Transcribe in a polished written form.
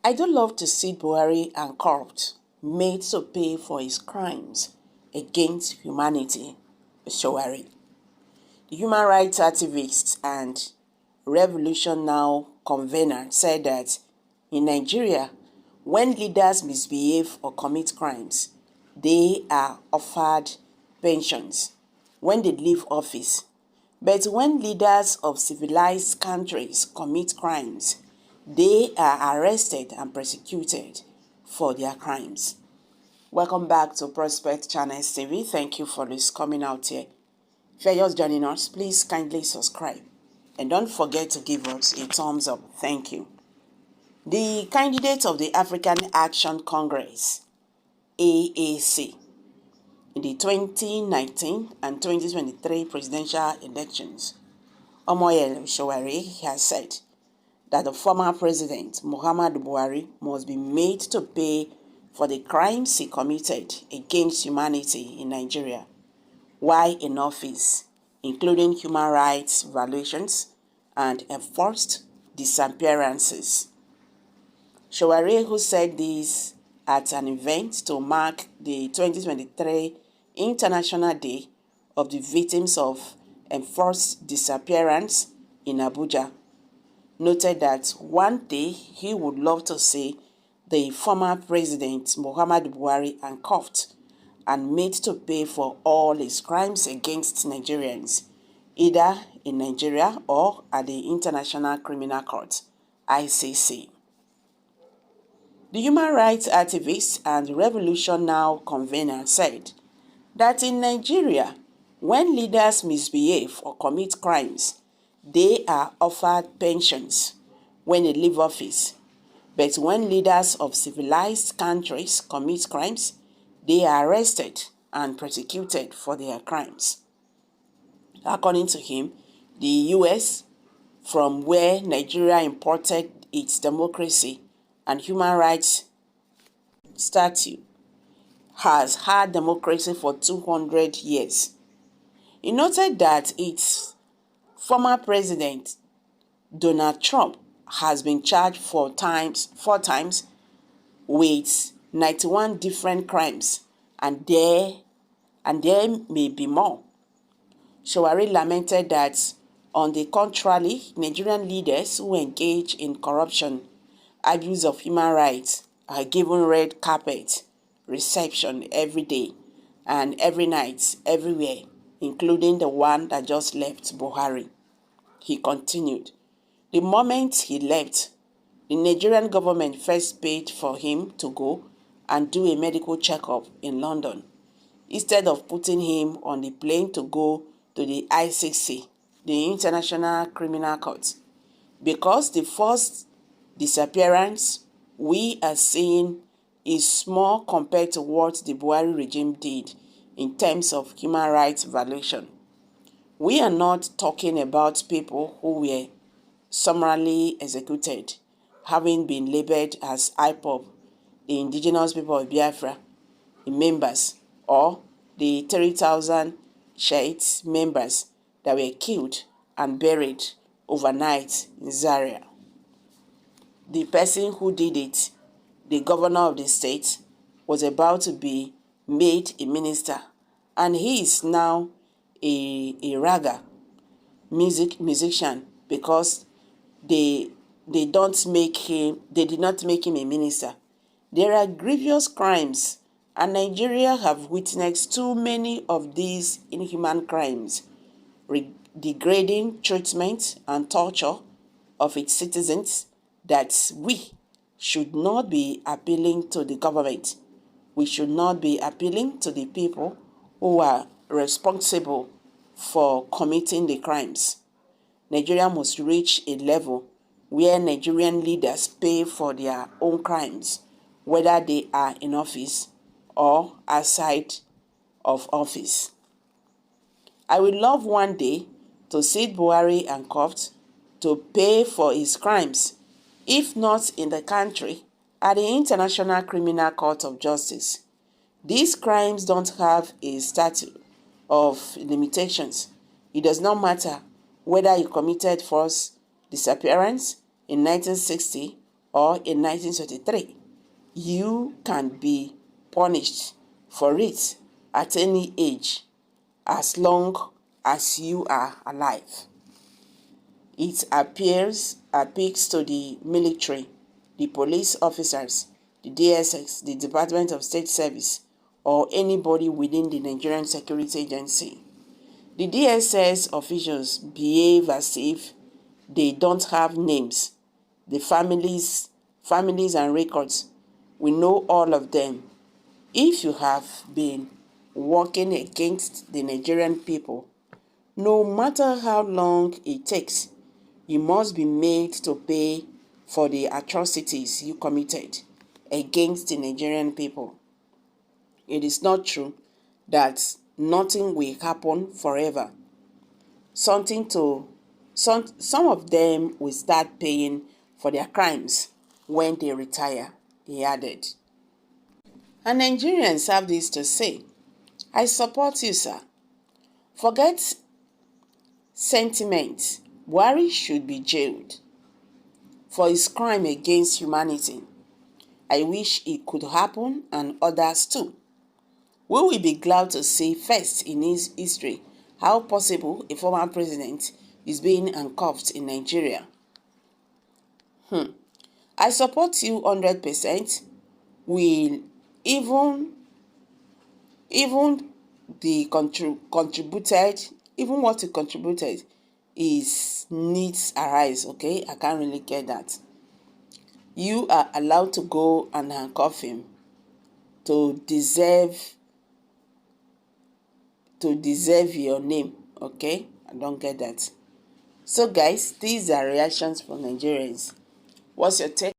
I do love to see Buhari and corrupt made to pay for his crimes against humanity, Shawari. The human rights activists and Revolution Now convener said that in Nigeria, when leaders misbehave or commit crimes, they are offered pensions when they leave office. But when leaders of civilized countries commit crimes, they are arrested and prosecuted for their crimes. Welcome back to Prospect Channels TV. Thank you for this coming out here. If you're just joining us, please kindly subscribe. And don't forget to give us a thumbs up. Thank you. The candidate of the African Action Congress, AAC, in the 2019 and 2023 presidential elections, Omoyele Sowore has said that the former president, Muhammadu Buhari, must be made to pay for the crimes he committed against humanity in Nigeria while in office, including human rights violations and enforced disappearances. Sowore, who said this at an event to mark the 2023 International Day of the Victims of Enforced Disappearance in Abuja, noted that one day he would love to see the former president Muhammadu Buhari handcuffed and made to pay for all his crimes against Nigerians, either in Nigeria or at the International Criminal Court, ICC. The human rights activist and Revolution Now convener said that in Nigeria, when leaders misbehave or commit crimes, they are offered pensions when they leave office. But when leaders of civilized countries commit crimes, they are arrested and prosecuted for their crimes. According to him, the US, from where Nigeria imported its democracy and human rights statute, has had democracy for 200 years. He noted that its former president, Donald Trump, has been charged four times with 91 different crimes, and there may be more. Sowore lamented that, on the contrary, Nigerian leaders who engage in corruption, abuse of human rights, are given red carpet reception every day and every night, everywhere, including the one that just left Buhari. He continued, the moment he left, the Nigerian government first paid for him to go and do a medical checkup in London, instead of putting him on the plane to go to the ICC, the International Criminal Court, because the first disappearance we are seeing is small compared to what the Buhari regime did in terms of human rights violation. We are not talking about people who were summarily executed, having been labeled as IPOB, the indigenous people of Biafra, the members, or the 30,000 Shiite members that were killed and buried overnight in Zaria. The person who did it, the governor of the state, was about to be made a minister, and he is now a raga musician because they did not make him a minister. There are grievous crimes, and Nigeria have witnessed too many of these inhuman crimes, degrading treatment and torture of its citizens, that we should not be appealing to the government. We should not be appealing to the people who are responsible for committing the crimes. Nigeria must reach a level where Nigerian leaders pay for their own crimes, whether they are in office or outside of office. I would love one day to see Buhari handcuffed to pay for his crimes, if not in the country, at the International Criminal Court of Justice. These crimes don't have a statute of limitations. It does not matter whether you committed forced disappearance in 1960 or in 1933, you can be punished for it at any age as long as you are alive. It appeals to the military, the police officers, the DSS, the Department of State Service, or anybody within the Nigerian Security Agency. The DSS officials behave as if they don't have names. The families and records, we know all of them. If you have been working against the Nigerian people, no matter how long it takes, you must be made to pay for the atrocities you committed against the Nigerian people. It is not true that nothing will happen forever. Some of them will start paying for their crimes when they retire, he added. And Nigerians have this to say: I support you, sir. Forget sentiment. Buhari should be jailed for his crime against humanity. I wish it could happen and others too. We will be glad to see first in his history how possible a former president is being handcuffed in Nigeria. I support you 100%. Will even the contributed, even what he contributed is needs arise, okay? I can't really get that. You are allowed to go and handcuff him to deserve your name, okay? I don't get that. So guys, these are reactions from Nigerians. What's your take?